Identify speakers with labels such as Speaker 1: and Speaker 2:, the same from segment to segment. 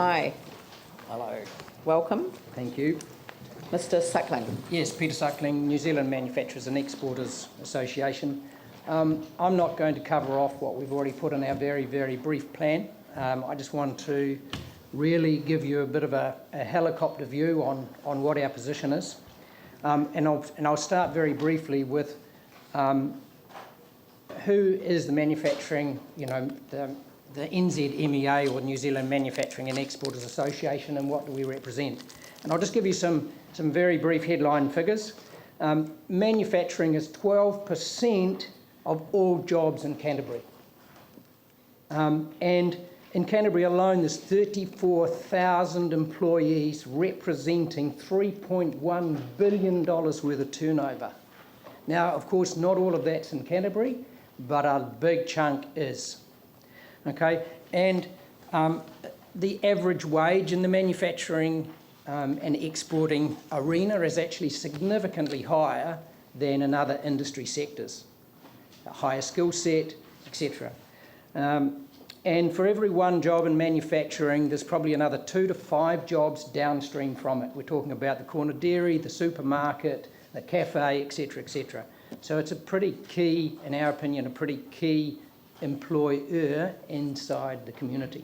Speaker 1: Hi,
Speaker 2: Hello.
Speaker 1: welcome.
Speaker 2: Thank you.
Speaker 1: Mr. Suckling.
Speaker 2: Yes, Peter Suckling, New Zealand Manufacturers and Exporters Association. I'm not going to cover off what we've already put in our very, very brief plan. I just want to really give you a bit of a helicopter view on what our position is. And I'll start very briefly with who is the manufacturing, the NZMEA, or New Zealand Manufacturing and Exporters Association, and what do we represent. And I'll just give you some very brief headline figures. Manufacturing is 12% of all jobs in Canterbury. And in Canterbury alone, there's 34,000 employees representing $3.1 billion worth of turnover. Now, of course, not all of that's in Canterbury, but a big chunk is. Okay, and the average wage in the manufacturing and exporting arena is actually significantly higher than in other industry sectors, a higher skill set, etc. And for every one job in manufacturing, there's probably another 2 to 5 jobs downstream from it. We're talking about the corner dairy, the supermarket, the cafe, etc., etc. So it's a pretty key, in our opinion, a pretty key employer inside the community.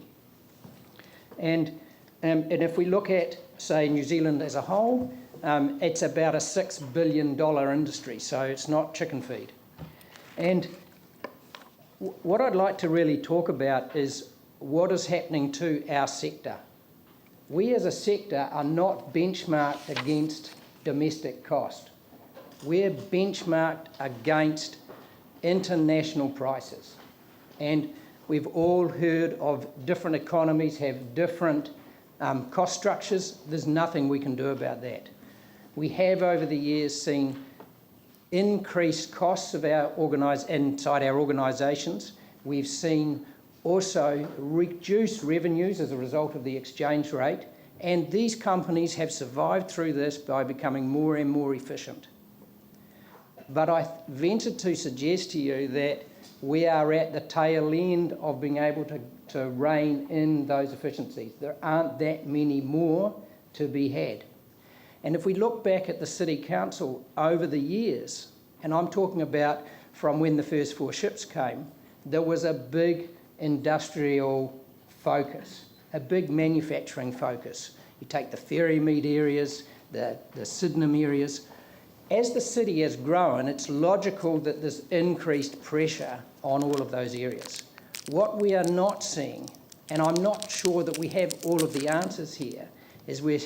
Speaker 2: And if we look at, say, New Zealand as a whole, it's about a $6 billion industry, so it's not chicken feed. And what I'd like to really talk about is what is happening to our sector. We as a sector are not benchmarked against domestic cost. We're benchmarked against international prices. And we've all heard of different economies have different cost structures. There's nothing we can do about that. We have over the years seen increased costs of inside our organisations. We've seen also reduced revenues as a result of the exchange rate, and these companies have survived through this by becoming more and more efficient. But I venture to suggest to you that we are at the tail end of being able to rein in those efficiencies. There aren't that many more to be had. And if we look back at the City Council over the years, and I'm talking about from when the first 4 ships came, there was a big industrial focus, a big manufacturing focus. You take the Ferrymead areas, the Sydenham areas. As the city has grown, it's logical that there's increased pressure on all of those areas. What we are not seeing, and I'm not sure that we have all of the answers here, is we're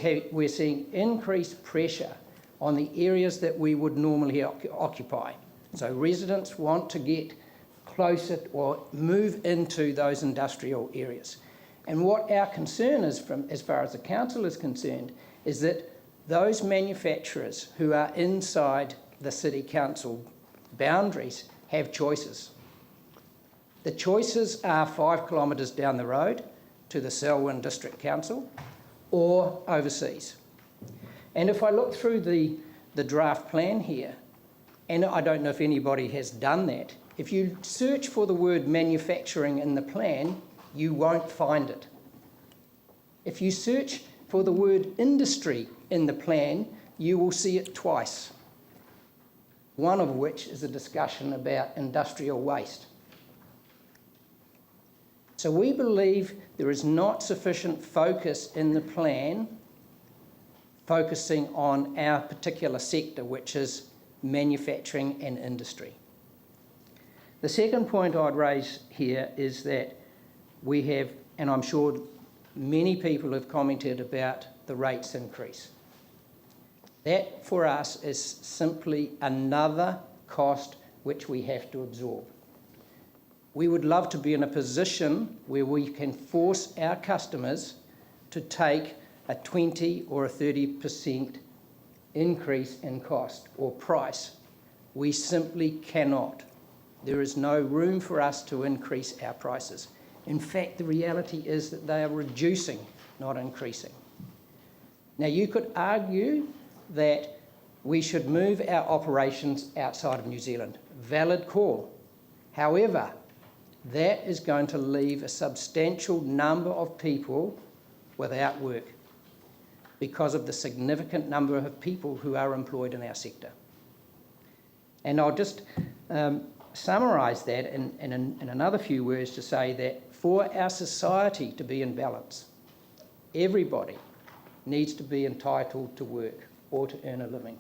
Speaker 2: seeing increased pressure on the areas that we would normally occupy. So residents want to get closer or move into those industrial areas. And what our concern is, as far as the council is concerned, is that those manufacturers who are inside the City Council boundaries have choices. The choices are 5 kilometres down the road to the Selwyn District Council or overseas. And if I look through the draft plan here, and I don't know if anybody has done that, if you search for the word manufacturing in the plan, you won't find it. If you search for the word industry in the plan, you will see it twice, one of which is a discussion about industrial waste. So we believe there is not sufficient focus in the plan focusing on our particular sector, which is manufacturing and industry. The second point I'd raise here is that we have, and I'm sure many people have commented about the rates increase. That for us is simply another cost which we have to absorb. We would love to be in a position where we can force our customers to take a 20 or a 30% increase in cost or price. We simply cannot. There is no room for us to increase our prices. In fact, the reality is that they are reducing, not increasing. Now, you could argue that we should move our operations outside of New Zealand. Valid call. However, that is going to leave a substantial number of people without work because of the significant number of people who are employed in our sector. And I'll just summarise that in another few words to say that for our society to be in balance, everybody needs to be entitled to work or to earn a living.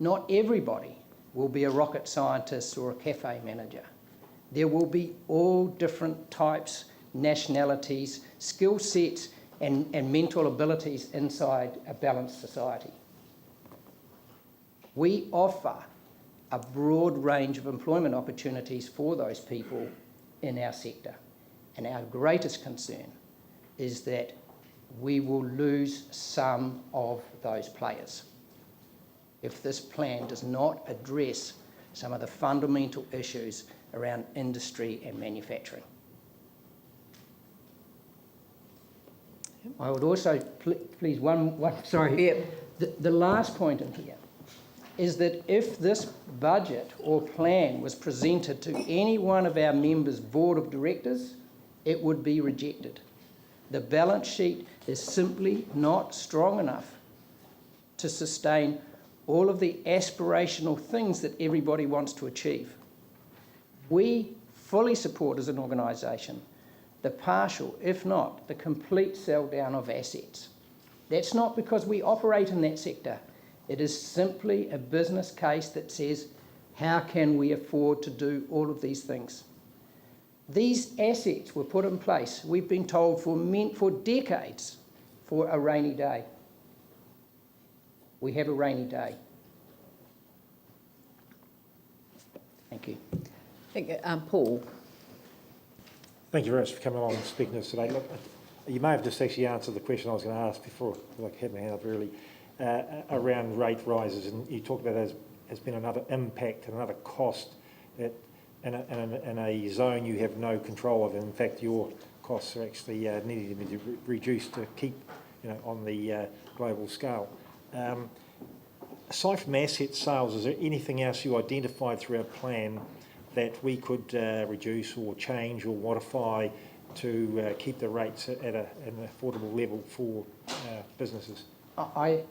Speaker 2: Not everybody will be a rocket scientist or a cafe manager. There will be all different types, nationalities, skill sets and mental abilities inside a balanced society. We offer a broad range of employment opportunities for those people in our sector. And our greatest concern is that we will lose some of those players if this plan does not address some of the fundamental issues around industry and manufacturing. I would also, please, the last point in here is that if this budget or plan was presented to any one of our members' board of directors, it would be rejected. The balance sheet is simply not strong enough to sustain all of the aspirational things that everybody wants to achieve. We fully support as an organisation the partial, if not the complete sell down of assets. That's not because we operate in that sector. It is simply a business case that says, how can we afford to do all of these things? These assets were put in place, we've been told, for decades, for a rainy day. We have a rainy day. Thank you.
Speaker 1: Thank you. Paul.
Speaker 3: Thank you very much for coming along and speaking to us today. Look, you may have just actually answered the question I was going to ask before, because I had my hand up early, around rate rises, and you talked about that as been another impact and another cost that in a zone you have no control of. In fact, your costs are actually needing to be reduced to keep, on the global scale. Aside from asset sales, is there anything else you identified through our plan that we could reduce or change or modify to keep the rates at an affordable level for businesses?
Speaker 2: I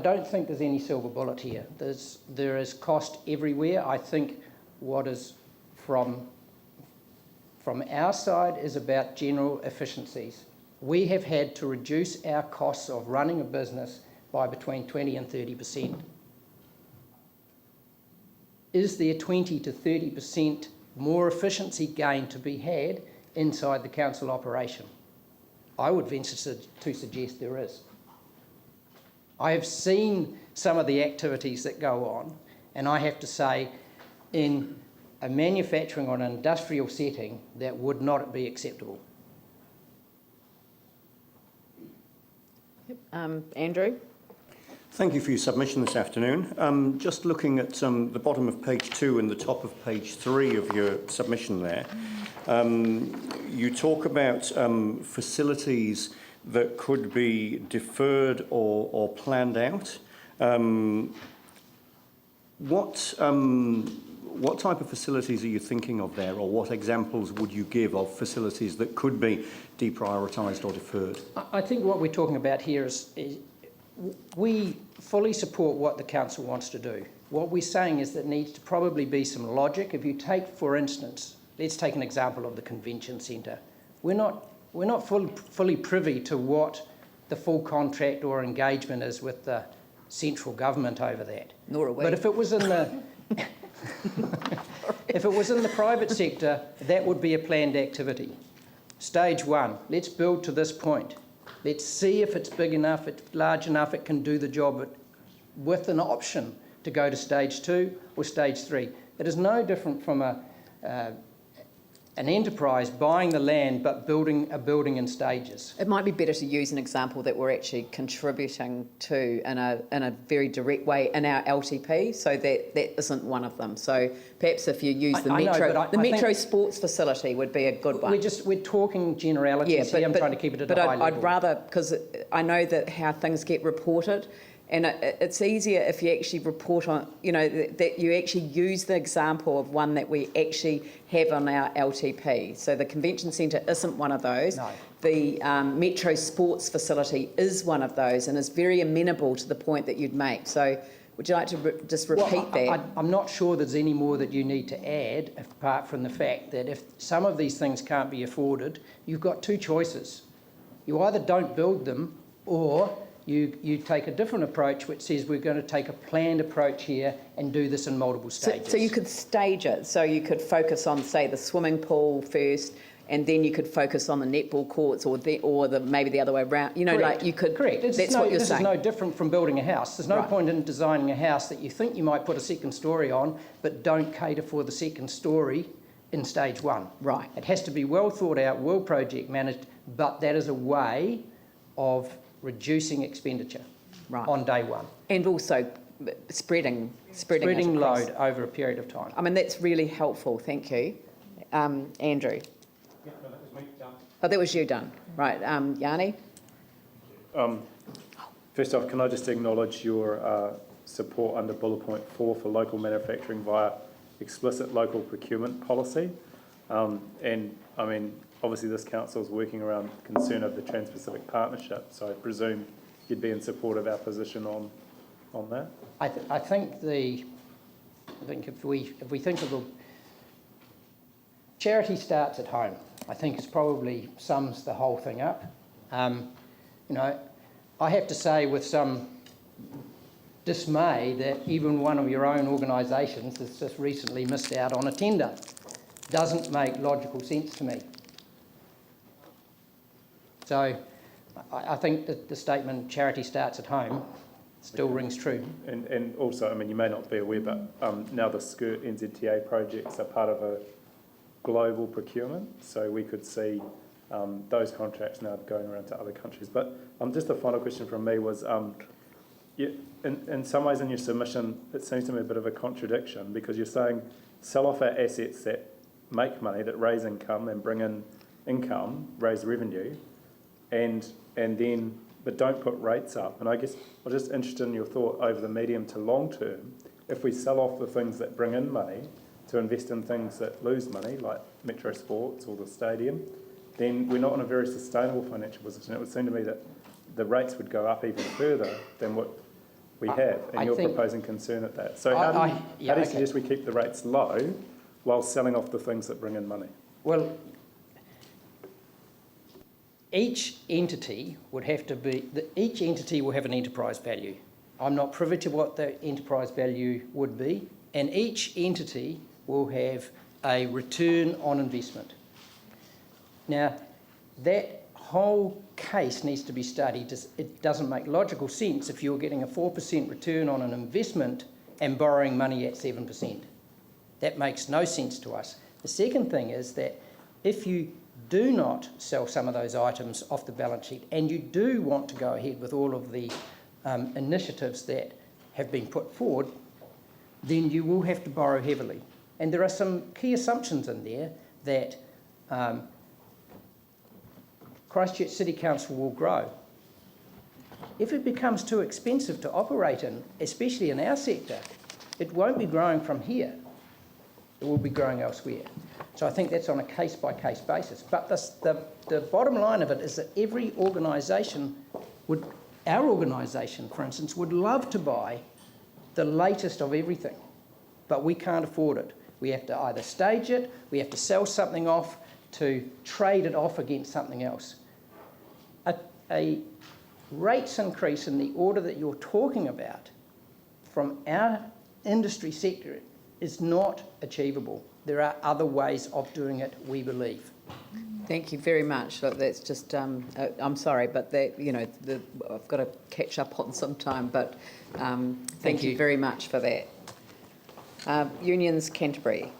Speaker 2: don't think there's any silver bullet here. There is cost everywhere. I think what is from our side is about general efficiencies. We have had to reduce our costs of running a business by between 20 and 30%. Is there 20 to 30% more efficiency gain to be had inside the council operation? I would venture to suggest there is. I have seen some of the activities that go on, and I have to say, in a manufacturing or an industrial setting, that would not be acceptable.
Speaker 1: Andrew?
Speaker 4: Thank you for your submission this afternoon. Just looking at the bottom of page 2 and the top of page 3 of your submission there, you talk about facilities that could be deferred or planned out. What type of facilities are you thinking of there, or what examples would you give of facilities that could be deprioritised or deferred?
Speaker 2: I think what we're talking about here is we fully support what the council wants to do. What we're saying is that needs to probably be some logic. If you take, for instance, let's take an example of the convention centre. We're not fully privy to what the full contract or engagement is with the central government over that.
Speaker 1: Nor are we.
Speaker 2: But if it was in the if it was in the private sector, that would be a planned activity. Stage 1, let's build to this point. Let's see if it's big enough, it's large enough, it can do the job, with an option to go to stage 2 or stage 3. It is no different from an enterprise buying the land but building a building in stages.
Speaker 1: It might be better to use an example that we're actually contributing to in a very direct way in our LTP, so that isn't one of them. So perhaps if you use the Metro sports facility would be a good one.
Speaker 2: We're talking generalities here. I'm trying to keep it at a high level.
Speaker 1: I'd rather, because I know that how things get reported, and it's easier if you actually report on, that you actually use the example of one that we actually have on our LTP. So the convention centre isn't one of those.
Speaker 2: No.
Speaker 1: the Metro Sports facility is one of those and is very amenable to the point that you'd make. So would you like to just repeat that?
Speaker 2: I'm not sure there's any more that you need to add, apart from the fact that if some of these things can't be afforded, you've got two choices. You either don't build them, or you take a different approach which says we're going to take a planned approach here and do this in multiple stages.
Speaker 1: So you could stage it. So you could focus on, say, the swimming pool first, and then you could focus on the netball courts, or maybe the other way around. You know,
Speaker 2: Correct.
Speaker 1: like you could.
Speaker 2: Correct.
Speaker 1: That's what you're saying.
Speaker 2: This is no different from building a house. There's no
Speaker 1: Right.
Speaker 2: point in designing a house that you think you might put a second story on, but don't cater for the second story in stage one.
Speaker 1: Right.
Speaker 2: It has to be well thought out, well project managed, but that is a way of reducing expenditure on day one.
Speaker 1: And also spreading
Speaker 2: Load over a period of time.
Speaker 1: I mean, that's really helpful. Thank you. Andrew.
Speaker 5: Yeah, no, that was me, done.
Speaker 1: Oh, that was you done. Right. Yanni?
Speaker 5: First off, can I just acknowledge your support under bullet point 4 for local manufacturing via explicit local procurement policy? And I mean, obviously this council is working around concern of the Trans-Pacific Partnership, so I presume you'd be in support of our position on that?
Speaker 2: I think if we think of the charity starts at home, I think it probably sums the whole thing up. You know, I have to say with some dismay that even one of your own organisations has just recently missed out on a tender. Doesn't make logical sense to me. So I think that the statement charity starts at home still rings true.
Speaker 5: And also, I mean, you may not be aware, but now the Skirt NZTA projects are part of a global procurement, so we could see those contracts now going around to other countries. But just a final question from me was, in some ways in your submission, it seems to me a bit of a contradiction, because you're saying sell off our assets that make money, that raise income and bring in income, raise revenue, and then, but don't put rates up. And I guess I'm just interested in your thought over the medium to long term. If we sell off the things that bring in money to invest in things that lose money, like Metro Sports or the stadium, then we're not in a very sustainable financial position. It would seem to me that the rates would go up even further than what we have, and you're proposing concern at that. So how do you suggest we keep the rates low while selling off the things that bring in money?
Speaker 2: Well, each entity will have an enterprise value. I'm not privy to what the enterprise value would be, and each entity will have a return on investment. Now, that whole case needs to be studied. It doesn't make logical sense if you're getting a 4% return on an investment and borrowing money at 7%. That makes no sense to us. The second thing is that if you do not sell some of those items off the balance sheet and you do want to go ahead with all of the initiatives that have been put forward, then you will have to borrow heavily. And there are some key assumptions in there that Christchurch City Council will grow. If it becomes too expensive to operate in, especially in our sector, it won't be growing from here. It will be growing elsewhere. So I think that's on a case-by-case basis. But the bottom line of it is that every organisation our organisation, for instance, would love to buy the latest of everything, but we can't afford it. We have to either stage it, we have to sell something off to trade it off against something else. A rates increase in the order that you're talking about from our industry sector is not achievable. There are other ways of doing it, we believe.
Speaker 1: Thank you very much. Look, that's just, I'm sorry, but that, you know, I've got to catch up on some time, but thank you very much for that. Unions Canterbury.